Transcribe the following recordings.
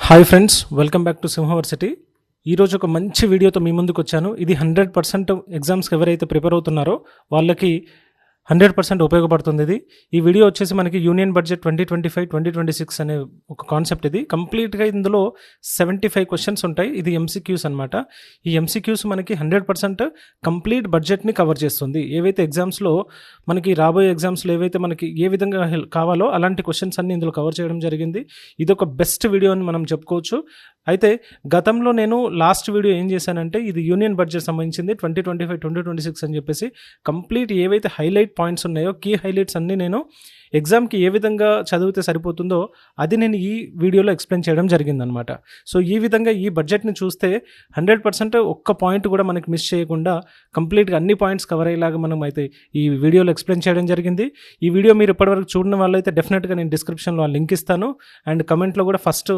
Hi friends, welcome back to సింహవర్సిటీ. ఈరోజు ఒక మంచి వీడియోతో మీ ముందుకు వచ్చాను. ఇది 100% ఎగ్జామ్స్కి ఎవరైతే ప్రిపేర్ అవుతున్నారో వాళ్ళకి 100% ఉపయోగపడుతుంది. ఈ వీడియో వచ్చేసి మనకి యూనియన్ బడ్జెట్ 2025-2026 అనే ఒక కాన్సెప్ట్. ఇది కంప్లీట్గా ఇందులో 75 క్వశ్చన్స్ ఉంటాయి. ఇది ఎంసీక్యూస్ అనమాట. ఈ ఎంసీక్యూస్ మనకి 100% కంప్లీట్ బడ్జెట్ని కవర్ చేస్తుంది. ఏవైతే ఎగ్జామ్స్లో మనకి రాబోయే ఎగ్జామ్స్లో ఏవైతే మనకి ఏ విధంగా కావాలో అలాంటి క్వశ్చన్స్ అన్ని ఇందులో కవర్ చేయడం జరిగింది. ఇది ఒక బెస్ట్ వీడియో అని మనం చెప్పుకోవచ్చు. అయితే గతంలో నేను లాస్ట్ వీడియో ఏం చేశానంటే ఇది యూనియన్ బడ్జెట్ సంబంధించింది 2025-2026 అని చెప్పేసి కంప్లీట్ ఏవైతే హైలైట్ పాయింట్స్ ఉన్నాయో కీ హైలైట్స్ అన్నీ నేను ఎగ్జామ్కి ఏ విధంగా చదివితే సరిపోతుందో అది నేను ఈ వీడియోలో ఎక్స్ప్లెయిన్ చేయడం జరిగిందనమాట. సో ఈ విధంగా ఈ బడ్జెట్ని చూస్తే 100% ఒక్క పాయింట్ కూడా మనకి మిస్ చేయకుండా కంప్లీట్గా అన్ని పాయింట్స్ కవర్ అయ్యేలాగా మనం అయితే ఈ వీడియోలో ఎక్స్ప్లెయిన్ చేయడం జరిగింది. ఈ వీడియో మీరు ఇప్పటివరకు చూడని వాళ్ళైతే డెఫినెట్గా నేను డిస్క్రిప్షన్లో లింక్ ఇస్తాను అండ్ కమెంట్లో కూడా ఫస్ట్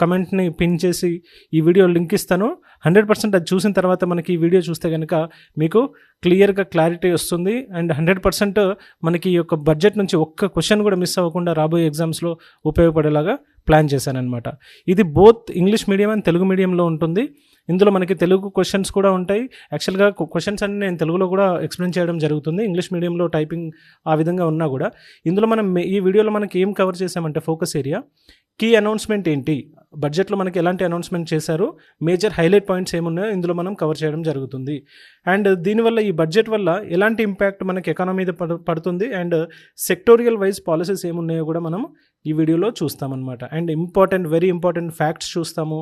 కమెంట్ని పిన్ చేసి ఈ వీడియో లింక్ ఇస్తాను. 100% అది చూసిన తర్వాత మనకి ఈ వీడియో చూస్తే కనుక మీకు క్లియర్గా క్లారిటీ వస్తుంది అండ్ 100% మనకి ఈ యొక్క బడ్జెట్ నుంచి ఒక్క క్వశ్చన్ కూడా మిస్ అవ్వకుండా రాబోయే ఎగ్జామ్స్లో ఉపయోగపడేలాగా ప్లాన్ చేశానమాట. ఇది both English medium and Telugu మీడియంలో ఉంటుంది. ఇందులో మనకి తెలుగు క్వశ్చన్స్ కూడా ఉంటాయి. యాక్చువల్గా క్వశ్చన్స్ అన్ని నేను తెలుగులో కూడా ఎక్స్ప్లెయిన్ చేయడం జరుగుతుంది. ఇంగ్లీష్ మీడియంలో టైపింగ్ ఆ విధంగా ఉన్నా కూడా ఇందులో మనం ఈ వీడియోలో మనకి ఏం కవర్ చేసామంటే ఫోకస్ ఏరియా, కీ అనౌన్స్మెంట్ ఏంటి, బడ్జెట్లో మనకి ఎలాంటి అనౌన్స్మెంట్ చేశారు, మేజర్ హైలైట్ పాయింట్స్ ఏమున్నాయో ఇందులో మనం కవర్ చేయడం జరుగుతుంది. అండ్ దీనివల్ల ఈ బడ్జెట్ వల్ల ఎలాంటి ఇంపాక్ట్ మనకి ఎకానమీ మీద పడుతుంది అండ్ సెక్టోరియల్ వైజ్ పాలసీస్ ఏమున్నాయో కూడా మనం ఈ వీడియోలో చూస్తామన్నమాట. అండ్ వెరీ ఇంపార్టెంట్ ఫ్యాక్ట్స్ చూస్తాము,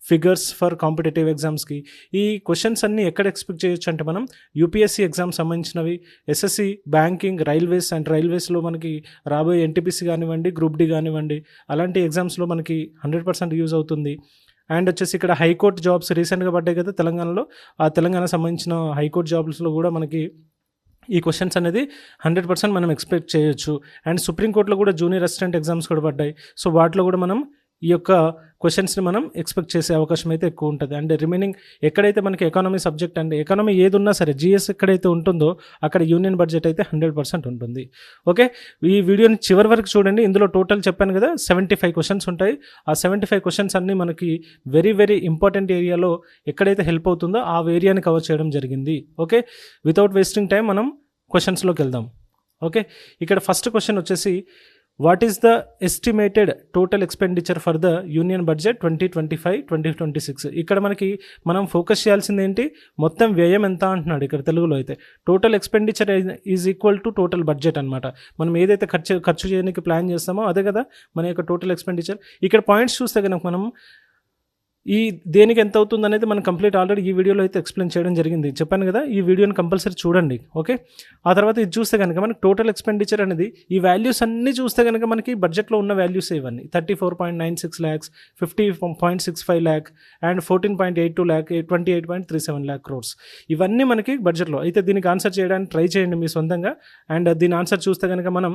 ఫిగర్స్ ఫర్ కాంపిటేటివ్ ఎగ్జామ్స్కి. ఈ క్వశ్చన్స్ అన్నీ ఎక్కడ ఎక్స్పెక్ట్ చేయొచ్చు అంటే మనం యూపీఎస్సీ ఎగ్జామ్ సంబంధించినవి, ఎస్ఎస్సి, బ్యాంకింగ్, రైల్వేస్లో మనకి రాబోయే ఎన్టీపీసీ కానివ్వండి, గ్రూప్ డి కానివ్వండి, అలాంటి ఎగ్జామ్స్లో మనకి 100% యూజ్ అవుతుంది. అండ్ వచ్చేసి ఇక్కడ హైకోర్టు జాబ్స్ రీసెంట్గా పడ్డాయి కదా తెలంగాణలో, ఆ తెలంగాణ సంబంధించిన హైకోర్టు జాబ్స్లో కూడా మనకి ఈ క్వశ్చన్స్ అనేది 100% మనం ఎక్స్పెక్ట్ చేయొచ్చు. అండ్ సుప్రీంకోర్టులో కూడా జూనియర్ అసిస్టెంట్ ఎగ్జామ్స్ కూడా పడ్డాయి. సో వాటిలో కూడా మనం ఈ యొక్క క్వశ్చన్స్ని మనం ఎక్స్పెక్ట్ చేసే అవకాశం అయితే ఎక్కువ ఉంటుంది. అండ్ రిమైనింగ్ ఎక్కడైతే మనకి ఎకానమీ సబ్జెక్ట్ అండ్ ఎకానమీ ఏది ఉన్నా సరే జిఎస్ ఎక్కడైతే ఉంటుందో అక్కడ యూనియన్ బడ్జెట్ అయితే 100% ఉంటుంది. ఓకే, ఈ వీడియోని చివరి వరకు చూడండి. ఇందులో టోటల్ చెప్పాను కదా 75 క్వశ్చన్స్ ఉంటాయి. ఆ 75 క్వశ్చన్స్ అన్నీ మనకి వెరీ ఇంపార్టెంట్ ఏరియాలో ఎక్కడైతే హెల్ప్ అవుతుందో ఆ ఏరియాని కవర్ చేయడం జరిగింది. ఓకే, వితౌట్ వేస్టింగ్ టైం మనం క్వశ్చన్స్లోకి వెళ్దాం. ఓకే, ఇక్కడ ఫస్ట్ క్వశ్చన్ వచ్చేసి what is the estimated total expenditure for the union budget 2025-2026? ఇక్కడ మనం ఫోకస్ చేయాల్సింది ఏంటి, మొత్తం వ్యయం ఎంత అంటున్నాడు. ఇక్కడ తెలుగులో అయితే total expenditure is equal to total budget అనమాట. మనం ఏదైతే ఖర్చు చేయడానికి ప్లాన్ చేస్తామో అదే కదా మన యొక్క టోటల్ ఎక్స్పెండిచర్. ఇక్కడ పాయింట్స్ చూస్తే కనుక మనం ఈ దేనికి ఎంత అవుతుంది అనేది మనం కంప్లీట్ ఆల్రెడీ ఈ వీడియోలో అయితే ఎక్స్ప్లెయిన్ చేయడం జరిగింది. చెప్పాను కదా, ఈ వీడియోని కంపల్సరీ చూడండి. ఓకే, ఆ తర్వాత ఇది చూస్తే కనుక మనకి టోటల్ ఎక్స్పెండిచర్ అనేది ఈ వాల్యూస్ అన్నీ చూస్తే కనుక మనకి బడ్జెట్లో ఉన్న వాల్యూస్ ఇవన్నీ 34.96 lakhs, 50.65 lakh and 14.82 lakh, 28.37 lakh crores. ఇవన్నీ మనకి బడ్జెట్లో అయితే దీనికి ఆన్సర్ చేయడానికి ట్రై చేయండి మీ సొంతంగా. అండ్ దీని ఆన్సర్ చూస్తే కనుక మనం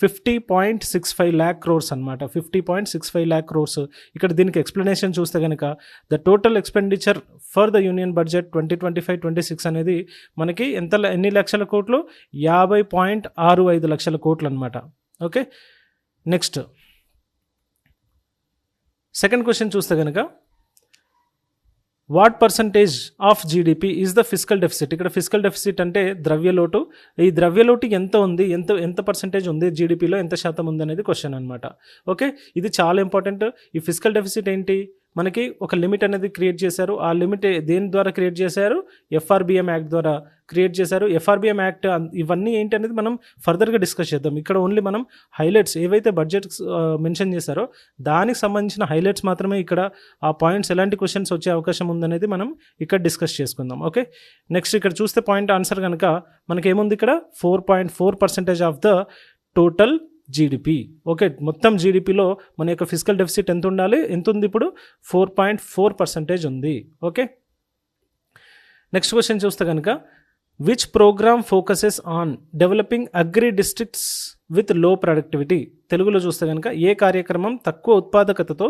50.65 lakh crores అనమాట. 50.65 lakh crores. ఇక్కడ దీనికి ఎక్స్ప్లెనేషన్ చూస్తే కనుక the total expenditure for the union budget 2025-26 అనేది మనకి ఎన్ని లక్షల కోట్లు, 50.65 లక్షల కోట్లు అనమాట. ఓకే, నెక్స్ట్ సెకండ్ క్వశ్చన్ చూస్తే కనుక what percentage of GDP is the physical deficit? ఇక్కడ ఫిజికల్ డెఫిసిట్ అంటే ద్రవ్యలోటు. ఈ ద్రవ్యలోటు ఎంత ఉంది, ఎంత పర్సంటేజ్ ఉంది జీడిపిలో, ఎంత శాతం ఉంది అనేది క్వశ్చన్ అనమాట. ఓకే, ఇది చాలా ఇంపార్టెంట్. ఈ ఫిజికల్ డెఫిసిట్ ఏంటి, మనకి ఒక లిమిట్ అనేది క్రియేట్ చేశారు. ఆ లిమిట్ దేని ద్వారా క్రియేట్ చేశారు, ఎఫ్ఆర్బిఎం యాక్ట్ ద్వారా క్రియేట్ చేశారు. ఎఫ్ఆర్బిఎం యాక్ట్ ఇవన్నీ ఏంటి అనేది మనం ఫర్దర్గా డిస్కస్ చేద్దాం. ఇక్కడ ఓన్లీ మనం హైలైట్స్ ఏవైతే బడ్జెట్ మెన్షన్ చేశారో దానికి సంబంధించిన హైలైట్స్ మాత్రమే, ఇక్కడ ఆ పాయింట్స్ ఎలాంటి క్వశ్చన్స్ వచ్చే అవకాశం ఉందనేది మనం ఇక్కడ డిస్కస్ చేసుకుందాం. ఓకే, నెక్స్ట్ ఇక్కడ చూస్తే పాయింట్ ఆన్సర్ కనుక మనకేముంది, ఇక్కడ 4.4% of the total GDP. Okay, మొత్తం జీడిపిలో మన యొక్క ఫిజికల్ డెఫిసిట్ ఎంత ఉండాలి, ఎంత ఉంది ఇప్పుడు 4.4% ఉంది. ఓకే, నెక్స్ట్ క్వశ్చన్ చూస్తే కనుక which program focuses on developing agri districts with low productivity? తెలుగులో చూస్తే కనుక ఏ కార్యక్రమం తక్కువ ఉత్పాదకతతో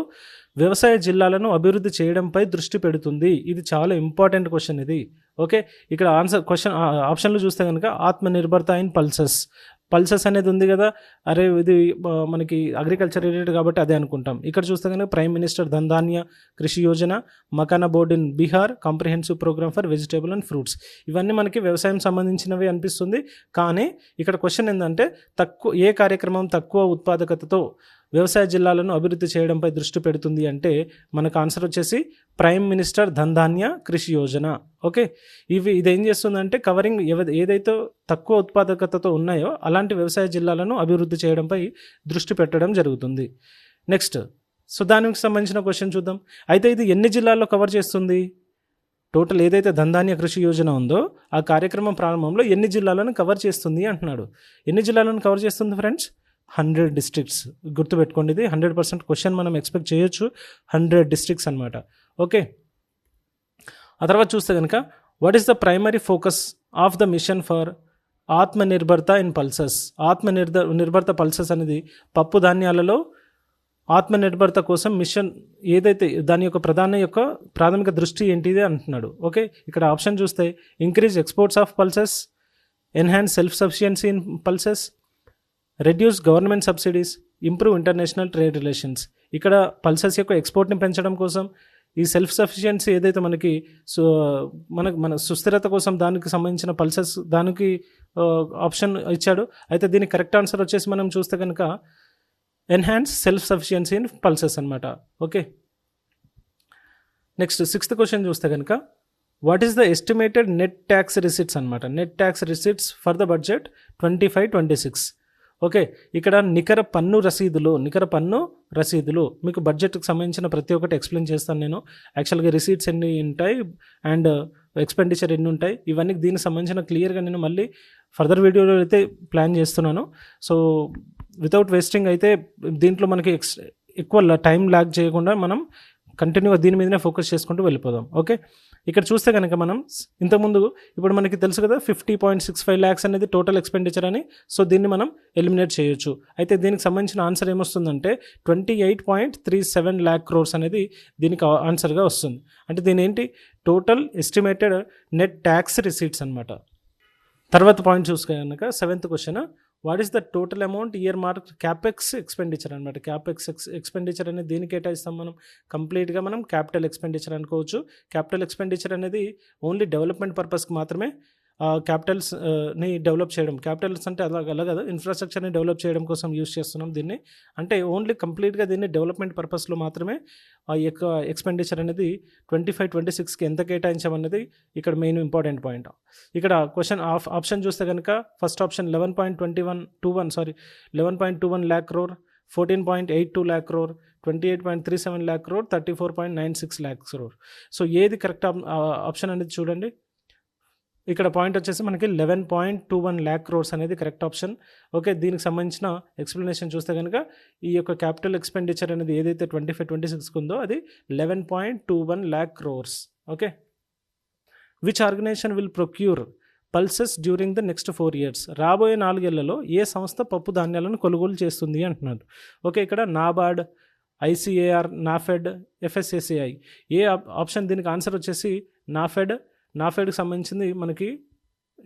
వ్యవసాయ జిల్లాలను అభివృద్ధి చేయడంపై దృష్టి పెడుతుంది? ఇది చాలా ఇంపార్టెంట్ క్వశ్చన్ ఇది. ఓకే, ఇక్కడ ఆన్సర్ క్వశ్చన్ ఆప్షన్లు చూస్తే కనుక ఆత్మనిర్భరత ఇన్ పల్సెస్, పల్సెస్ అనేది ఉంది కదా, అరే ఇది మనకి అగ్రికల్చర్ రిలేటెడ్ కాబట్టి అదే అనుకుంటాం. ఇక్కడ చూస్తే కనుక prime minister Dhan Dhanya Krishi Yojana, makhana board in Bihar, comprehensive programme for vegetable and fruits, ఇవన్నీ మనకి వ్యవసాయం సంబంధించినవి అనిపిస్తుంది. కానీ ఇక్కడ క్వశ్చన్ ఏంటంటే ఏ కార్యక్రమం తక్కువ ఉత్పాదకతతో వ్యవసాయ జిల్లాలను అభివృద్ధి చేయడంపై దృష్టి పెడుతుంది అంటే మనకు ఆన్సర్ వచ్చేసి prime minister Dhan Dhanya Krishi Yojana. Okay, ఇదేం చేస్తుందంటే కవరింగ్ ఏదైతే తక్కువ ఉత్పాదకతతో ఉన్నాయో అలాంటి వ్యవసాయ జిల్లాలను అభివృద్ధి చేయడంపై దృష్టి పెట్టడం జరుగుతుంది. నెక్స్ట్, సో దానికి సంబంధించిన క్వశ్చన్ చూద్దాం. అయితే ఇది ఎన్ని జిల్లాల్లో కవర్ చేస్తుంది? టోటల్ ఏదైతే ధన్ ధాన్య కృషి యోజన ఉందో ఆ కార్యక్రమం ప్రారంభంలో ఎన్ని జిల్లాలను కవర్ చేస్తుంది అంటున్నాడు. ఎన్ని జిల్లాలను కవర్ చేస్తుంది ఫ్రెండ్స్? 100 డిస్ట్రిక్ట్స్. గుర్తుపెట్టుకోండి, ఇది 100% క్వశ్చన్ మనం ఎక్స్పెక్ట్ చేయొచ్చు. 100 డిస్ట్రిక్ట్స్ అనమాట. ఓకే, ఆ తర్వాత చూస్తే కనుక what is the primary focus of the mission for Atmanirbharta in pulses. నిర్భరత పల్సెస్ అనేది పప్పు ధాన్యాలలో ఆత్మనిర్భరత కోసం మిషన్ ఏదైతే దాని యొక్క ప్రాథమిక దృష్టి ఏంటిది అంటున్నాడు. ఓకే, ఇక్కడ ఆప్షన్ చూస్తే increase exports of pulses, enhance self sufficiency in pulses, reduce government subsidies, improve international trade relations. ఇక్కడ పల్సెస్ యొక్క ఎక్స్పోర్ట్ని పెంచడం కోసం, ఈ సెల్ఫ్ సఫిషియన్సీ ఏదైతే మనకి మన సుస్థిరత కోసం దానికి సంబంధించిన పల్సెస్ దానికి ఆప్షన్ ఇచ్చాడు. అయితే దీనికి కరెక్ట్ ఆన్సర్ వచ్చేసి మనం చూస్తే కనుక enhance self sufficiency in pulses అనమాట. ఓకే, నెక్స్ట్ 6th క్వశ్చన్ చూస్తే కనుక what is the estimated net tax receipts అనమాట. Net tax receipts for the budget 25-26. Okay, ఇక్కడ నికర పన్ను రసీదులు మీకు బడ్జెట్కి సంబంధించిన ప్రతి ఒక్కటి ఎక్స్ప్లెయిన్ చేస్తాను నేను. యాక్చువల్గా రిసీట్స్ ఎన్ని ఉంటాయి అండ్ ఎక్స్పెండిచర్ ఎన్ని ఉంటాయి ఇవన్నీ దీనికి సంబంధించిన క్లియర్గా నేను మళ్ళీ ఫర్దర్ వీడియోలో అయితే ప్లాన్ చేస్తున్నాను. సో వితౌట్ వేస్టింగ్ అయితే దీంట్లో మనకి ఎక్కువ టైం ల్యాగ్ చేయకుండా మనం కంటిన్యూగా దీని మీదనే ఫోకస్ చేసుకుంటూ వెళ్ళిపోదాం. ఓకే, ఇక్కడ చూస్తే కనుక మనం ఇంతకుముందు ఇప్పుడు మనకి తెలుసు కదా 50.65 lakhs అనేది టోటల్ ఎక్స్పెండిచర్ అని. సో దీన్ని మనం ఎలిమినేట్ చేయొచ్చు. అయితే దీనికి సంబంధించిన ఆన్సర్ ఏమొస్తుందంటే 28.37 lakh crores అనేది దీనికి ఆన్సర్గా వస్తుంది. అంటే దీని ఏంటి total estimated net tax receipts అనమాట. తర్వాత పాయింట్ చూసుకునే కనుక 7th question what is the total amount year mark capex expenditure అనమాట. క్యాపెక్స్ ఎక్స్పెండిచర్ అనేది దేనికి కేటాయిస్తాం మనం? కంప్లీట్గా మనం క్యాపిటల్ ఎక్స్పెండిచర్ అనుకోవచ్చు. క్యాపిటల్ ఎక్స్పెండిచర్ అనేది ఓన్లీ డెవలప్మెంట్ పర్పస్కి మాత్రమే క్యాపిటల్స్ని డెవలప్ చేయడం. క్యాపిటల్స్ అంటే అలా కాదు, ఇన్ఫ్రాస్ట్రక్చర్ని డెవలప్ చేయడం కోసం యూజ్ చేస్తున్నాం దీన్ని. అంటే ఓన్లీ కంప్లీట్గా దీన్ని డెవలప్మెంట్ పర్పస్లో మాత్రమే ఆ యొక్క ఎక్స్పెండిచర్ అనేది 25-26కి ఎంత కేటాయించామన్నది ఇక్కడ మెయిన్ ఇంపార్టెంట్ పాయింట్. ఇక్కడ క్వశ్చన్ ఆప్షన్ చూస్తే కనుక first option 11.21 lakh crore, 14.82 lakh crore, 28.37 lakh crore, 34.96 lakh crore. So ఏది కరెక్ట్ ఆప్షన్ అనేది చూడండి. ఇక్కడ పాయింట్ వచ్చేసి మనకి 11.21 lakh crores అనేది కరెక్ట్ ఆప్షన్. ఓకే, దీనికి సంబంధించిన ఎక్స్ప్లెనేషన్ చూస్తే కనుక ఈ యొక్క క్యాపిటల్ ఎక్స్పెండిచర్ అనేది ఏదైతే 25-26 ఉందో అది 11.21 lakh crores. Okay, which organisation will procure pulses during the next 4 years. రాబోయే 4 ఏళ్లలో ఏ సంస్థ పప్పు ధాన్యాలను కొనుగోలు చేస్తుంది అంటున్నారు. ఓకే, ఇక్కడ నాబార్డ్, ఐసిఏఆర్, నాఫెడ్, ఎఫ్ఎస్ఎస్ఏఐ. ఏ ఆప్షన్ దీనికి ఆన్సర్ వచ్చేసి నాఫెడ్కి సంబంధించింది మనకి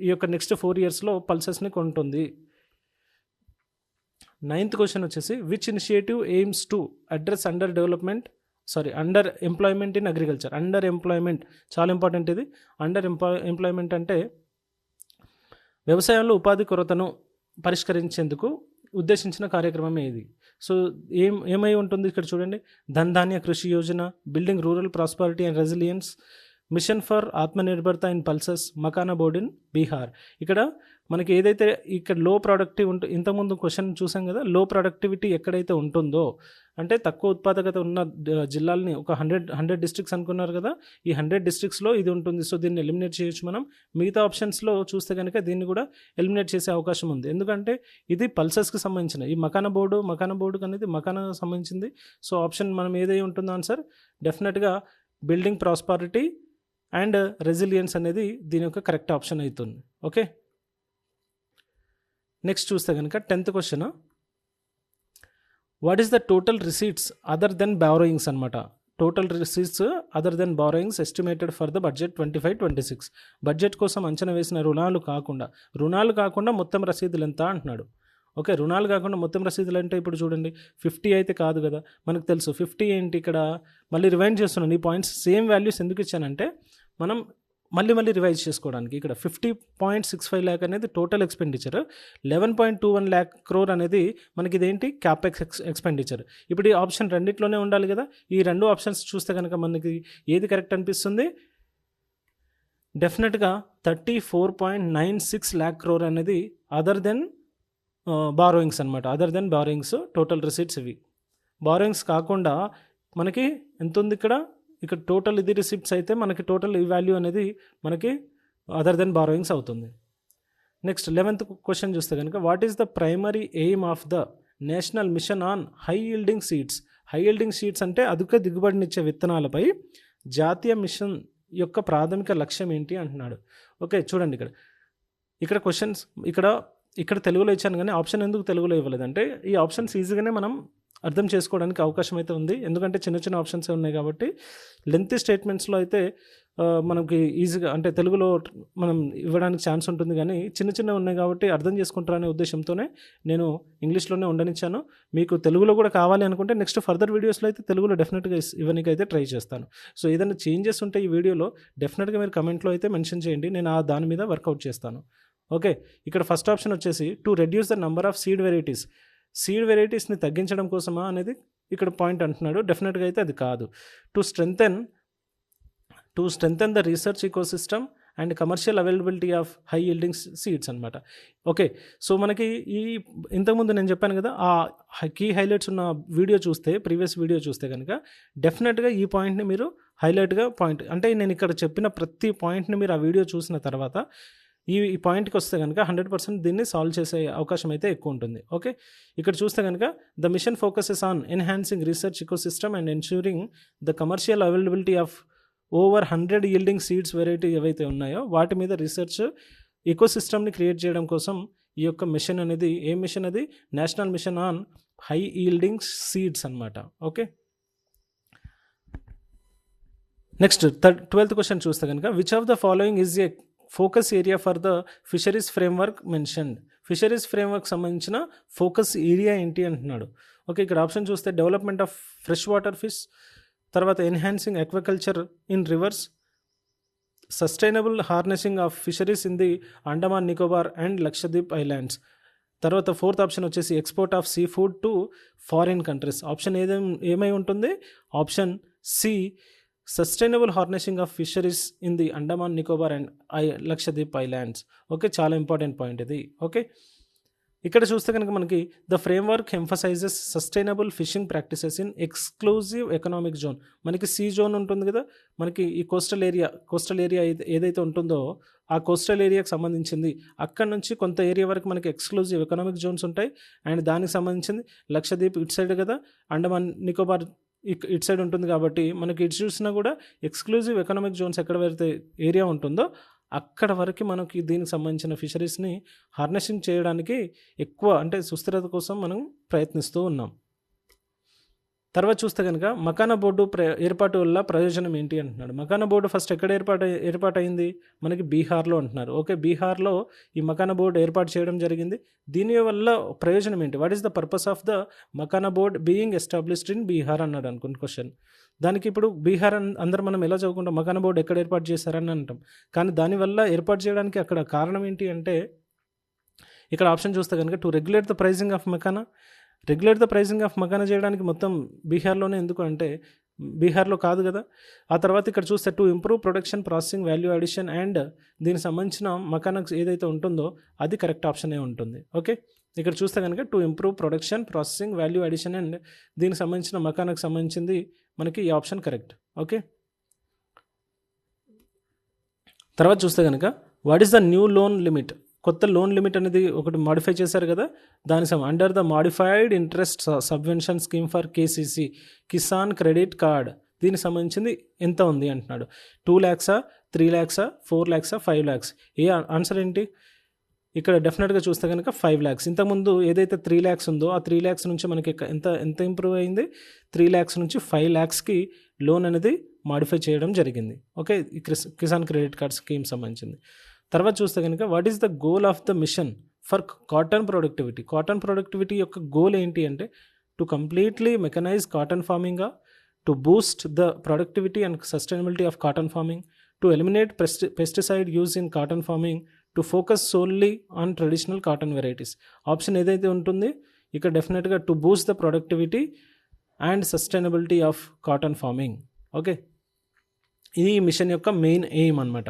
ఈ యొక్క నెక్స్ట్ 4 yearsలో పల్సెస్ని కొంటుంది. 9th క్వశ్చన్ వచ్చేసి which initiative AIIMS to address under employment in agriculture. Under employment చాలా ఇంపార్టెంట్ ఇది. అండర్ ఎంప్లాయ్మెంట్ అంటే వ్యవసాయంలో ఉపాధి కొరతను పరిష్కరించేందుకు ఉద్దేశించిన కార్యక్రమం ఇది. సో ఏమై ఉంటుంది ఇక్కడ చూడండి. Dhan Dhanya Krishi Yojana, building rural prosperity and resilience, mission for ఆత్మనిర్భరత in pulses, makhana board in Bihar. ఇక్కడ మనకి ఏదైతే ఇక్కడ లో ప్రొడక్టివ్ ఇంతకుముందు క్వశ్చన్ చూసాం కదా, లో ప్రొడక్టివిటీ ఎక్కడైతే ఉంటుందో అంటే తక్కువ ఉత్పాదకత ఉన్న జిల్లాలని ఒక 100 డిస్ట్రిక్ట్స్ అనుకున్నారు కదా, ఈ 100 డిస్ట్రిక్ట్స్లో ఇది ఉంటుంది. సో దీన్ని ఎలిమినేట్ చేయొచ్చు మనం. మిగతా ఆప్షన్స్లో చూస్తే కనుక దీన్ని కూడా ఎలిమినేట్ చేసే అవకాశం ఉంది. ఎందుకంటే ఇది పల్సెస్కి సంబంధించిన ఈ మకానా బోర్డు అనేది మకానా సంబంధించింది. సో ఆప్షన్ మనం ఏదై ఉంటుందో ఆన్సర్ డెఫినెట్గా బిల్డింగ్ ప్రాస్పరిటీ అండ్ రెసిలియన్స్ అనేది దీని యొక్క కరెక్ట్ ఆప్షన్ అవుతుంది. ఓకే, నెక్స్ట్ చూస్తే కనుక 10th question what is the total receipts other then borrowings అనమాట. Total receipts other then borrowings estimated for the budget 25-26. Budget కోసం అంచనా వేసిన రుణాలు కాకుండా మొత్తం రసీదులు ఎంత అంటున్నాడు. ఓకే, రుణాలు కాకుండా మొత్తం రసీదులు అంటే ఇప్పుడు చూడండి 50 అయితే కాదు కదా, మనకు తెలుసు 50 ఏంటి. ఇక్కడ మళ్ళీ రివైండ్ చేస్తున్నాను, ఈ పాయింట్స్ సేమ్ వాల్యూస్ ఎందుకు ఇచ్చానంటే మనం మళ్ళీ రివైజ్ చేసుకోవడానికి. ఇక్కడ 50.65 ల్యాక్ అనేది టోటల్ ఎక్స్పెండిచర్, 11.21 ల్యాక్ క్రోర్ అనేది మనకి ఇదేంటి క్యాపెక్స్ ఎక్స్పెండిచర్. ఇప్పుడు ఈ ఆప్షన్ రెండిట్లోనే ఉండాలి కదా. ఈ రెండు ఆప్షన్స్ చూస్తే కనుక మనకి ఏది కరెక్ట్ అనిపిస్తుంది? డెఫినెట్గా 34.96 ల్యాక్ క్రోర్ అనేది అదర్ దెన్ బారోయింగ్స్ అనమాట. Other then borrowings total receipts ఇవి. బారోయింగ్స్ కాకుండా మనకి ఎంత ఉంది ఇక్కడ టోటల్ ఇది రిసిప్ట్స్ అయితే మనకి టోటల్ ఈ వాల్యూ అనేది మనకి అదర్ దెన్ బారోయింగ్స్ అవుతుంది. నెక్స్ట్ 11th క్వశ్చన్ చూస్తే కనుక what is the primary aim of the national mission on high yielding seeds. High yielding seeds అంటే అధిక దిగుబడినిచ్చే విత్తనాలపై జాతీయ మిషన్ యొక్క ప్రాథమిక లక్ష్యం ఏంటి అంటున్నాడు. ఓకే, చూడండి ఇక్కడ క్వశ్చన్స్ ఇక్కడ తెలుగులో ఇచ్చాను కానీ ఆప్షన్ ఎందుకు తెలుగులో ఇవ్వలేదంటే ఈ ఆప్షన్స్ ఈజీగానే మనం అర్థం చేసుకోవడానికి అవకాశం అయితే ఉంది, ఎందుకంటే చిన్న ఆప్షన్స్ ఉన్నాయి కాబట్టి. లెంతీ స్టేట్మెంట్స్లో అయితే మనకి ఈజీగా అంటే తెలుగులో మనం ఇవ్వడానికి ఛాన్స్ ఉంటుంది, కానీ చిన్న ఉన్నాయి కాబట్టి అర్థం చేసుకుంటారనే ఉద్దేశంతోనే నేను ఇంగ్లీష్లోనే ఉండనిచ్చాను. మీకు తెలుగులో కూడా కావాలి అనుకుంటే నెక్స్ట్ ఫర్దర్ వీడియోస్లో అయితే తెలుగులో డెఫినెట్గా ఇవ్వడానికి అయితే ట్రై చేస్తాను. సో ఏదైనా చేంజెస్ ఉంటే ఈ వీడియోలో డెఫినెట్గా మీరు కమెంట్లో అయితే మెన్షన్ చేయండి, నేను దాని మీద వర్కౌట్ చేస్తాను. ఓకే, ఇక్కడ ఫస్ట్ ఆప్షన్ వచ్చేసి to reduce the number of seed వెరైటీస్ని తగ్గించడం కోసమా అనేది ఇక్కడ పాయింట్ అంటున్నాడు. డెఫినెట్గా అయితే అది కాదు. To strengthen the research ecosystem and commercial availability of high yielding seeds అనమాట. ఓకే, సో మనకి ఇంతకుముందు నేను చెప్పాను కదా, ఆ కీ హైలైట్స్ ఉన్న ప్రీవియస్ వీడియో చూస్తే కనుక డెఫినెట్గా ఈ పాయింట్ని మీరు హైలైట్గా అంటే నేను ఇక్కడ చెప్పిన ప్రతి పాయింట్ని మీరు ఆ వీడియో చూసిన తర్వాత ఈ పాయింట్కి వస్తే కనుక 100% దీన్ని సాల్వ్ చేసే అవకాశం అయితే ఎక్కువ ఉంటుంది. ఓకే, ఇక్కడ చూస్తే కనుక the mission focuses on enhancing research ecosystem and ensuring the commercial availability of over 100 yielding seeds variety ఏవైతే ఉన్నాయో వాటి మీద రీసెర్చ్ ఇకోసిస్టమ్ని క్రియేట్ చేయడం కోసం ఈ యొక్క మిషన్ అనేది మిషన్ అది national mission on high yielding seeds అనమాట. ఓకే, నెక్స్ట్ 12th క్వశ్చన్ చూస్తే కనుక which of the following is a focus area for the fisheries framework mentioned. Fisheries framework సంబంధించిన ఫోకస్ ఏరియా ఏంటి అంటున్నాడు. ఓకే, ఇక్కడ ఆప్షన్ చూస్తే development of fresh water fish, తర్వాత enhancing aquaculture in rivers, sustainable harnessing of fisheries in the Andaman Nicobar and Lakshadweep islands. తర్వాత 4th option వచ్చేసి export of sea food to foreign countries. Option ఏమై ఉంటుంది? Option C sustainable harnessing of fisheries in the Andaman Nicobar and Lakshadweep islands. Okay, చాలా important point ఇది. Okay, ఇక్కడ చూస్తే కనుక మనకి the framework emphasises sustainable fishing practices in exclusive economic zone. మనకి sea zone ఉంటుంది కదా, మనకి ఈ కోస్టల్ ఏరియా ఏదైతే ఉంటుందో ఆ కోస్టల్ ఏరియాకి సంబంధించింది, అక్కడ నుంచి కొంత ఏరియా వరకు మనకి ఎక్స్క్లూజివ్ ఎకనామిక్ జోన్స్ ఉంటాయి. అండ్ దానికి సంబంధించింది లక్షద్వీప్ ఇటు సైడ్ కదా, అండమాన్ నికోబార్ ఇటు సైడ్ ఉంటుంది కాబట్టి మనకి ఇటు చూసినా కూడా ఎక్స్క్లూజివ్ ఎకనామిక్ జోన్స్ ఎక్కడైతే ఏరియా ఉంటుందో అక్కడ వరకు మనకి దీనికి సంబంధించిన ఫిషరీస్ని హార్నెసింగ్ చేయడానికి ఎక్కువ అంటే సుస్థిరత కోసం మనం ప్రయత్నిస్తూ ఉన్నాం. తర్వాత చూస్తే కనుక మకానా బోర్డు ఏర్పాటు వల్ల ప్రయోజనం ఏంటి అంటున్నాడు. మకానా బోర్డు ఫస్ట్ ఎక్కడ ఏర్పాటైంది? మనకి బీహార్లో అంటున్నారు. ఓకే, బీహార్లో ఈ మకానా బోర్డు ఏర్పాటు చేయడం జరిగింది. దీని వల్ల ప్రయోజనం ఏంటి? What is the purpose of the makhana board being established in Bihar అన్నాడు అనుకున్న క్వశ్చన్. దానికి ఇప్పుడు బీహార్ అందరూ మనం ఎలా చదువుకుంటాం, మకానా బోర్డు ఎక్కడ ఏర్పాటు చేశారని అంటాం, కానీ దానివల్ల ఏర్పాటు చేయడానికి అక్కడ కారణం ఏంటి అంటే ఇక్కడ ఆప్షన్ చూస్తే కనుక to regulate the pricing of makhana చేయడానికి మొత్తం బీహార్లోనే. ఎందుకు అంటే బీహార్లో కాదు కదా. ఆ తర్వాత ఇక్కడ చూస్తే to improve production, processing, value addition and దీనికి సంబంధించిన మకానాక్స్ ఏదైతే ఉంటుందో అది కరెక్ట్ ఆప్షనే ఉంటుంది. ఓకే, ఇక్కడ చూస్తే కనుక to improve production, processing, value addition and దీనికి సంబంధించిన మకానాకు సంబంధించింది మనకి ఈ ఆప్షన్ కరెక్ట్. ఓకే, తర్వాత చూస్తే కనుక what is the new loan limit. కొత్త లోన్ లిమిట్ అనేది ఒకటి మాడిఫై చేశారు కదా, దాని under the modified interest subvention scheme for KCC Kisan credit card దీనికి సంబంధించింది ఎంత ఉంది అంటున్నాడు. 2 lakhs, 3 lakhs, 4 lakhs, 5 lakhs. ఏ ఆన్సర్ ఏంటి? ఇక్కడ డెఫినెట్గా చూస్తే కనుక 5 lakhs. ఇంతకుముందు ఏదైతే 3 lakhs ఉందో ఆ 3 lakhs నుంచి మనకి ఎంత ఇంప్రూవ్ అయింది? 3 lakhs నుంచి 5 lakhsకి లోన్ అనేది మాడిఫై చేయడం జరిగింది. ఓకే, ఈ కిసాన్ క్రెడిట్ కార్డ్ స్కీమ్ సంబంధించింది. తర్వాత చూస్తే కనుక what is the goal of the mission for cotton productivity. Cotton productivity యొక్క గోల్ ఏంటి అంటే to completely mechanise cotton farming, to Boost the productivity and sustainability of cotton farming, to eliminate pesticide use in cotton farming, to focus solely on traditional cotton varieties. Option ఏదైతే ఉంటుంది ఇక్కడ డెఫినెట్గా to Boost the productivity and sustainability of cotton farming. Okay, ఇది ఈ machine యొక్క main aim అనమాట.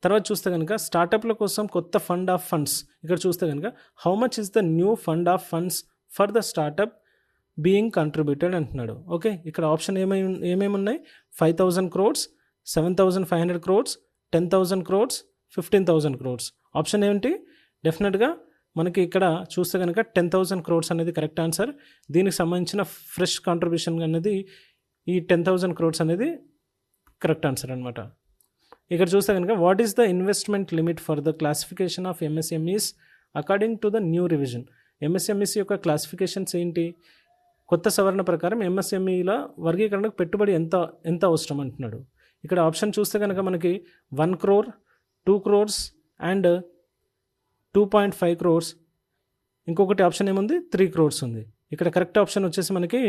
తర్వాత చూస్తే కనుక స్టార్టప్ల కోసం కొత్త ఫండ్ ఆఫ్ ఫండ్స్. ఇక్కడ చూస్తే కనుక how much is the new fund of funds for the startup being contributed అంటున్నాడు. ఓకే, ఇక్కడ ఆప్షన్ ఏమేమి ఉన్నాయి? 5,000 crores, 7,500 crores, 10,000 crores, 15,000 crores. Option ఏంటి? డెఫినెట్గా మనకి ఇక్కడ చూస్తే కనుక 10,000 crores అనేది కరెక్ట్ ఆన్సర్. దీనికి సంబంధించిన ఫ్రెష్ కాంట్రిబ్యూషన్ అనేది ఈ 10,000 crores అనేది కరెక్ట్ ఆన్సర్ అనమాట. ఇక్కడ చూస్తే కనుక what is the investment limit for the classification of MSMEs according to the new revision. MSMEs యొక్క క్లాసిఫికేషన్స్ ఏంటి? కొత్త సవరణ ప్రకారం ఎంఎస్ఎంఈల వర్గీకరణకు పెట్టుబడి ఎంత అవసరం అంటున్నాడు. ఇక్కడ ఆప్షన్ చూస్తే కనుక మనకి 1 crore, 2 crores అండ్ 2.5 crores. ఇంకొకటి ఆప్షన్ ఏముంది? 3 crores ఉంది. ఇక్కడ కరెక్ట్ ఆప్షన్ వచ్చేసి మనకి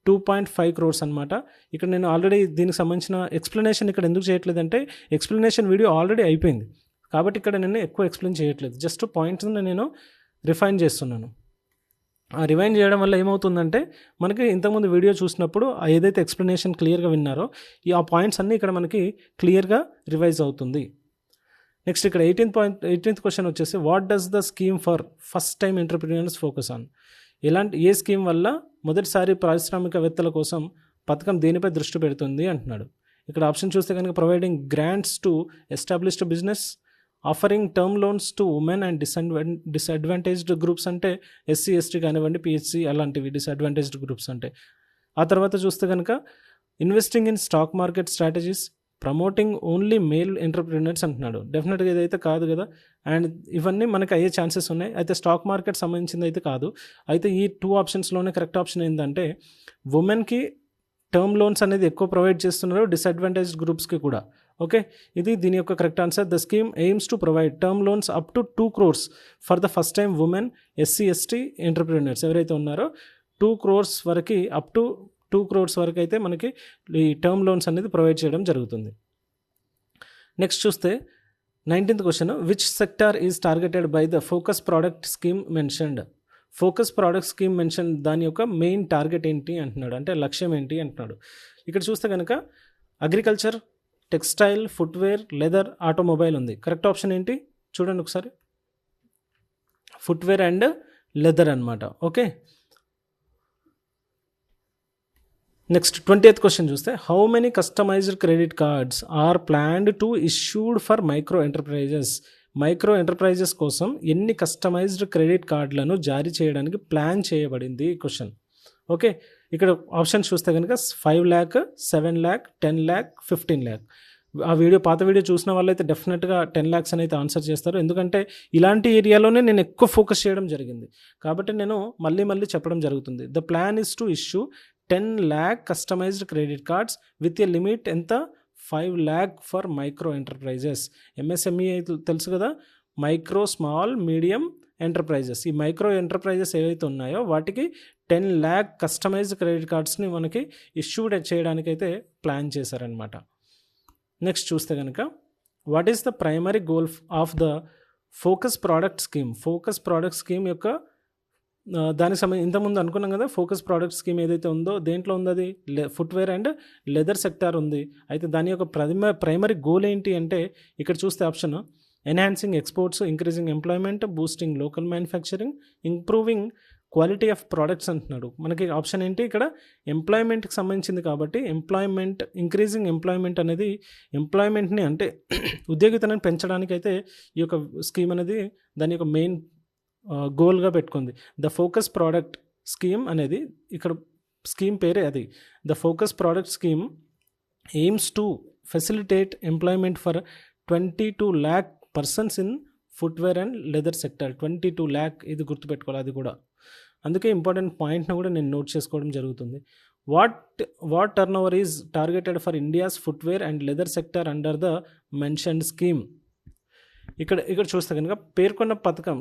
2.5 crores అనమాట. ఇక్కడ నేను ఆల్రెడీ దీనికి సంబంధించిన ఎక్స్ప్లెనేషన్ ఇక్కడ ఎందుకు చేయట్లేదంటే ఎక్స్ప్లెనేషన్ వీడియో ఆల్రెడీ అయిపోయింది కాబట్టి ఇక్కడ నేను ఎక్కువ ఎక్స్ప్లెయిన్ చేయట్లేదు, జస్ట్ పాయింట్స్ని నేను రిఫైన్ చేస్తున్నాను. ఆ రివైండ్ చేయడం వల్ల ఏమవుతుందంటే మనకి ఇంతకుముందు వీడియో చూసినప్పుడు ఏదైతే ఎక్స్ప్లెనేషన్ క్లియర్గా విన్నారో ఆ పాయింట్స్ అన్నీ ఇక్కడ మనకి క్లియర్గా రివైజ్ అవుతుంది. నెక్స్ట్ ఇక్కడ 18th క్వశ్చన్ వచ్చేసి what does the scheme for first time entrepreneurs focus on. A scheme వల్ల మొదటిసారి పారిశ్రామికవేత్తల కోసం పథకం దేనిపై దృష్టి పెడుతుంది అంటున్నాడు. ఇక్కడ ఆప్షన్ చూస్తే కనుక providing grants to established business, offering term loans to women and disadvantaged groups అంటే ఎస్సీ ఎస్టీ కానివ్వండి, పిహెచ్సి అలాంటివి డిసడ్వాంటేజ్డ్ గ్రూప్స్ అంటే. ఆ తర్వాత చూస్తే కనుక investing in stock market strategies, promoting only male entrepreneurs అంటున్నాడు. డెఫినెట్గా ఇదైతే కాదు కదా, అండ్ ఇవన్నీ మనకి అయ్యే ఛాన్సెస్ ఉన్నాయి. అయితే స్టాక్ మార్కెట్ సంబంధించింది అయితే కాదు. అయితే ఈ 2 ఆప్షన్స్లోనే కరెక్ట్ ఆప్షన్ ఏంటంటే ఉమెన్కి టర్మ్ లోన్స్ అనేది ఎక్కువ ప్రొవైడ్ చేస్తున్నారు, డిసడ్వాంటేజ్డ్ గ్రూప్స్కి కూడా. ఓకే, ఇది దీని యొక్క correct answer. The scheme AIIMS to provide term loans up to 2 crores for the first time women SC ST entrepreneurs ఎవరైతే ఉన్నారో 2 crores వరకు అప్ టు 2 crores వరకు అయితే మనకి ఈ టర్మ్ లోన్స్ అనేది ప్రొవైడ్ చేయడం జరుగుతుంది. నెక్స్ట్ చూస్తే 19th question which sector is targeted by the focus product scheme mentioned. Focus product scheme mention దాని యొక్క మెయిన్ టార్గెట్ ఏంటి అంటున్నాడు, అంటే లక్ష్యం ఏంటి అంటున్నాడు. ఇక్కడ చూస్తే కనుక agriculture, textile, footwear, leather, automobile ఉంది. కరెక్ట్ ఆప్షన్ ఏంటి చూడండి ఒకసారి, ఫుట్వేర్ అండ్ లెదర్ అనమాట. ఓకే, నెక్స్ట్ 20th క్వశ్చన్ చూస్తే how many customised credit cards are planned to issued for micro enterprises. Micro enterprises కోసం ఎన్ని కస్టమైజ్డ్ క్రెడిట్ కార్డులను జారీ చేయడానికి ప్లాన్ చేయబడింది క్వశ్చన్. ఓకే, ఇక్కడ ఆప్షన్స్ చూస్తే కనుక 5 lakh, 7 lakh, 10 lakh, 15 lakh. ఆ పాత వీడియో చూసిన వాళ్ళైతే డెఫినెట్గా 10 lakhs అని అయితే ఆన్సర్ చేస్తారు, ఎందుకంటే ఇలాంటి ఏరియాలోనే నేను ఎక్కువ ఫోకస్ చేయడం జరిగింది కాబట్టి నేను మళ్ళీ చెప్పడం జరుగుతుంది. The plan is to issue 10 lakh customised credit cards with a limit ఎంత 5 lakh for micro enterprises. MSME అయితే తెలుసు కదా, మైక్రో స్మాల్ మీడియం ఎంటర్ప్రైజెస్. ఈ మైక్రో ఎంటర్ప్రైజెస్ ఏవైతే ఉన్నాయో వాటికి 10 lakh కస్టమైజ్డ్ క్రెడిట్ కార్డ్స్ని మనకి ఇష్యూడ్ చేయడానికైతే ప్లాన్ చేశారనమాట. నెక్స్ట్ చూస్తే కనుక what is the primary goal of the focus product scheme. Focus product scheme యొక్క దానికి ఇంతకుముందు అనుకున్నాం కదా, ఫోకస్ ప్రోడక్ట్ స్కీమ్ ఏదైతే ఉందో దేంట్లో ఉంది అది ఫుట్వేర్ అండ్ లెదర్ సెక్టార్ ఉంది. అయితే దాని యొక్క ప్రైమరీ గోల్ ఏంటి అంటే ఇక్కడ చూస్తే option enhancing exports, increasing employment, boosting local manufacturing, improving quality of products అంటున్నాడు. మనకి ఆప్షన్ ఏంటి ఇక్కడ ఎంప్లాయ్మెంట్కి సంబంధించింది కాబట్టి ఎంప్లాయ్మెంట్, ఇంక్రీజింగ్ ఎంప్లాయ్మెంట్ అనేది ఎంప్లాయ్మెంట్ని అంటే ఉద్యోగితనాన్ని పెంచడానికి అయితే ఈ యొక్క స్కీమ్ అనేది దాని యొక్క మెయిన్ గోల్గా పెట్టుకుంది. ద ఫోకస్ ప్రోడక్ట్ స్కీమ్ అనేది ఇక్కడ స్కీమ్ పేరే అది. The focus product scheme AIIMS to facilitate employment for 22 lakh persons in footwear and leather sector. 22 lakh ఇది గుర్తుపెట్టుకోవాలి, అది కూడా అందుకే ఇంపార్టెంట్ పాయింట్ని కూడా నేను నోట్ చేసుకోవడం జరుగుతుంది. What turn over is targeted for India's footwear and leather sector under the mentioned scheme. ఇక్కడ చూస్తే కనుక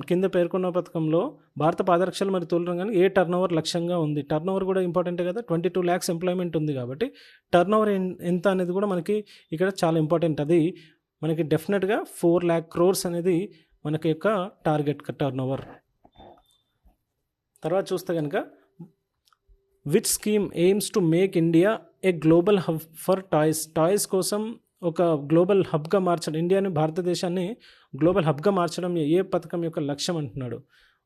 కింద పేర్కొన్న పథకంలో భారత పాదరక్షలు మరియు తోలు రంగానికి ఏ టర్న్ ఓవర్ లక్ష్యంగా ఉంది. టర్న్ ఓవర్ కూడా ఇంపార్టెంటే కదా, 22 lakhs ఎంప్లాయ్మెంట్ ఉంది కాబట్టి టర్న్ ఓవర్ ఎంత అనేది కూడా మనకి ఇక్కడ చాలా ఇంపార్టెంట్. అది మనకి డెఫినెట్గా 4 lakh crores అనేది మనకి యొక్క టార్గెట్ టర్న్ ఓవర్. తర్వాత చూస్తే కనుక which scheme AIIMS to make India a global hub for toys కోసం ఒక గ్లోబల్ హబ్గా మార్చడం, ఇండియాని భారతదేశాన్ని గ్లోబల్ హబ్గా మార్చడం ఏ పథకం యొక్క లక్ష్యం అంటున్నాడు.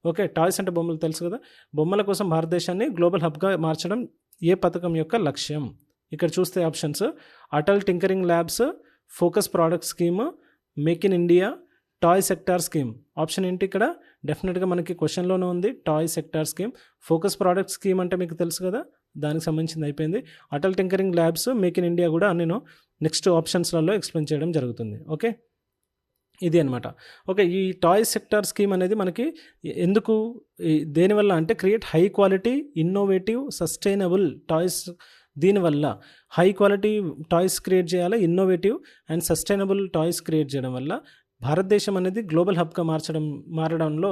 ఓకే, టాయ్స్ అంటే బొమ్మలు తెలుసు కదా, బొమ్మల కోసం భారతదేశాన్ని గ్లోబల్ హబ్గా మార్చడం ఏ పథకం యొక్క లక్ష్యం. ఇక్కడ చూస్తే options Atal tinkering labs, focus product scheme, make in India, toy sector scheme. Option ఏంటి ఇక్కడ డెఫినెట్గా మనకి క్వశ్చన్లోనే ఉంది, toy sector scheme. Focus product scheme అంటే మీకు తెలుసు కదా, దానికి సంబంధించింది అయిపోయింది. Atal tinkering labs, make in India కూడా నేను నెక్స్ట్ ఆప్షన్స్లలో ఎక్స్ప్లెయిన్ చేయడం జరుగుతుంది. ఓకే, ఇది అనమాట. ఓకే, ఈ టాయ్ సెక్టార్ స్కీమ్ అనేది మనకి ఎందుకు, దేనివల్ల అంటే create high quality, innovative, sustainable toys. దీనివల్ల హై క్వాలిటీ టాయ్స్ క్రియేట్ చేయాలి, innovative and sustainable toys create చేయడం వల్ల భారతదేశం అనేది గ్లోబల్ హబ్గా మారడంలో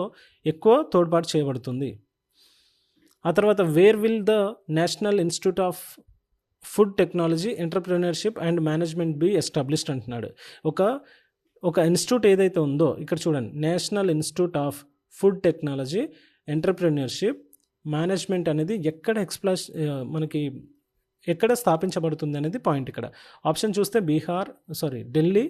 ఎక్కువ తోడ్పాటు చేయబడుతుంది. ఆ తర్వాత where will the national Institute of Food Technology, Entrepreneurship and management be established అంటున్నాడు. ఒక ఇన్స్టిట్యూట్ ఏదైతే ఉందో ఇక్కడ చూడండి, national Institute of Food Technology, entrepreneurship, management అనేది ఎక్కడ స్థాపించబడుతుంది అనేది పాయింట్. ఇక్కడ ఆప్షన్ చూస్తే ఢిల్లీ,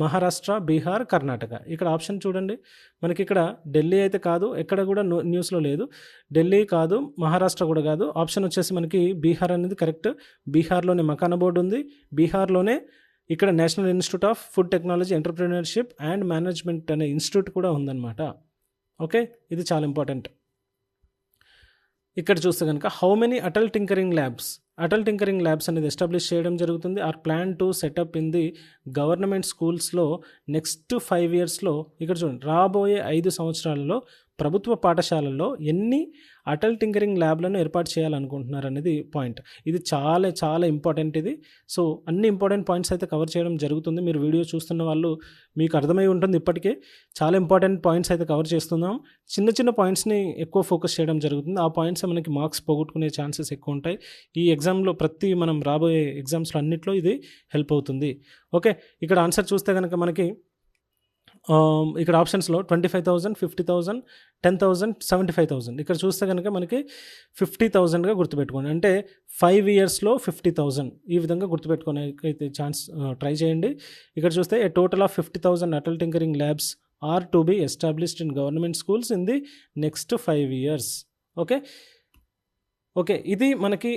మహారాష్ట్ర, బీహార్, కర్ణాటక. ఇక్కడ ఆప్షన్ చూడండి, మనకి ఇక్కడ ఢిల్లీ అయితే కాదు, ఎక్కడ కూడా న్యూస్లో లేదు. ఢిల్లీ కాదు, మహారాష్ట్ర కూడా కాదు. ఆప్షన్ వచ్చేసి మనకి బీహార్ అనేది కరెక్ట్. బీహార్లోనే మకానా బోర్డు ఉంది, బీహార్లోనే ఇక్కడ National Institute of Food Technology, Entrepreneurship and Management అనే ఇన్స్టిట్యూట్ కూడా ఉందన్నమాట. ఓకే, ఇది చాలా ఇంపార్టెంట్. ఇక్కడ చూస్తే కనుక how many Atal tinkering labs అనేది ఎస్టాబ్లిష్ చేయడం జరుగుతుంది. Are plan to set up in the government స్కూల్స్లో నెక్స్ట్ 5 yearsలో. ఇక్కడ చూడండి, రాబోయే 5 సంవత్సరాలలో ప్రభుత్వ పాఠశాలల్లో ఎన్ని అటల్ టింకరింగ్ ల్యాబ్లను ఏర్పాటు చేయాలనుకుంటున్నారు అనేది పాయింట్. ఇది చాలా చాలా ఇంపార్టెంట్ ఇది. సో అన్ని ఇంపార్టెంట్ పాయింట్స్ అయితే కవర్ చేయడం జరుగుతుంది. మీరు వీడియో చూస్తున్న వాళ్ళు మీకు అర్థమై ఉంటుంది, ఇప్పటికే చాలా ఇంపార్టెంట్ పాయింట్స్ అయితే కవర్ చేస్తున్నాం. చిన్న చిన్న పాయింట్స్ని ఎక్కువ ఫోకస్ చేయడం జరుగుతుంది. ఆ పాయింట్స్ మనకి మార్క్స్ పోగొట్టుకునే ఛాన్సెస్ ఎక్కువ ఉంటాయి. ఈ ఎగ్జామ్లో మనం రాబోయే ఎగ్జామ్స్లో అన్నిట్లో ఇది హెల్ప్ అవుతుంది. ఓకే, ఇక్కడ ఆన్సర్ చూస్తే కనుక మనకి ఇక్కడ ఆప్షన్స్లో 25,000, 50,000, 10,000, 75,000. ఇక్కడ చూస్తే కనుక మనకి 50,000గా గుర్తుపెట్టుకోండి. అంటే 5 yearsలో 50,000 ఈ విధంగా గుర్తుపెట్టుకునే అయితే ట్రై చేయండి. ఇక్కడ చూస్తే a total of 50,000 Atal tinkering labs are to be established in government schools in the next 5 years. ఓకే, ఇది మనకి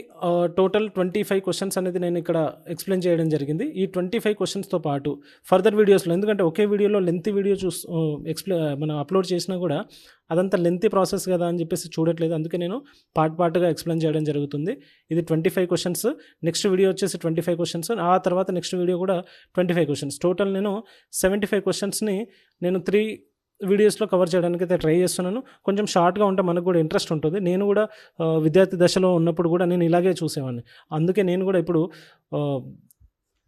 టోటల్ 25 క్వశ్చన్స్ అనేది నేను ఇక్కడ ఎక్స్ప్లెయిన్ చేయడం జరిగింది. ఈ 25 క్వశ్చన్స్తో పాటు ఫర్దర్ వీడియోస్లో, ఎందుకంటే ఒకే వీడియోలో లెంతీ వీడియో మనం అప్లోడ్ చేసినా కూడా అదంతా లెంతీ ప్రాసెస్ కదా అని చెప్పేసి చూడట్లేదు. అందుకే నేను పార్ట్గా ఎక్స్ప్లెయిన్ చేయడం జరుగుతుంది. ఇది 25 క్వశ్చన్స్, నెక్స్ట్ వీడియో వచ్చేసి 25 క్వశ్చన్స్, ఆ తర్వాత నెక్స్ట్ వీడియో కూడా 25 క్వశ్చన్స్. టోటల్ నేను 75 క్వశ్చన్స్ని నేను 3 వీడియోస్లో కవర్ చేయడానికి అయితే ట్రై చేస్తున్నాను. కొంచెం షార్ట్గా ఉంటే మనకు కూడా ఇంట్రెస్ట్ ఉంటుంది. నేను కూడా విద్యార్థి దశలో ఉన్నప్పుడు కూడా నేను ఇలాగే చూసేవాడిని. అందుకే నేను కూడా ఇప్పుడు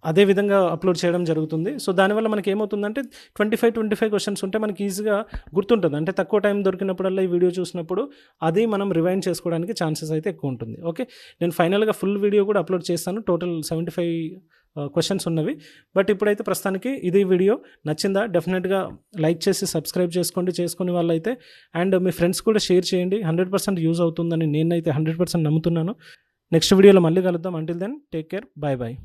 అదే విధంగా అప్లోడ్ చేయడం జరుగుతుంది. సో దానివల్ల మనకి ఏమవుతుందంటే 25 క్వశ్చన్స్ ఉంటే మనకి ఈజీగా గుర్తుంటుంది. అంటే తక్కువ టైం దొరికినప్పుడల్లా ఈ వీడియో చూసినప్పుడు అది మనం రివైండ్ చేసుకోవడానికి ఛాన్సెస్ అయితే ఎక్కువ ఉంటుంది. ఓకే, నేను ఫైనల్గా ఫుల్ వీడియో కూడా అప్లోడ్ చేస్తాను. టోటల్ 75 క్వశ్చన్స్ ఉన్నవి. బట్ ఇప్పుడైతే ప్రస్తుతానికి ఇది వీడియో నచ్చిందా, డెఫినెట్గా లైక్ చేసి సబ్స్క్రైబ్ చేసుకునే వాళ్ళైతే, అండ్ మీ ఫ్రెండ్స్ కూడా షేర్ చేయండి. 100% యూజ్ అవుతుందని నేనైతే 100% నమ్ముతున్నాను. నెక్స్ట్ వీడియోలో మళ్ళీ కలుద్దాం. Until then take care, bye.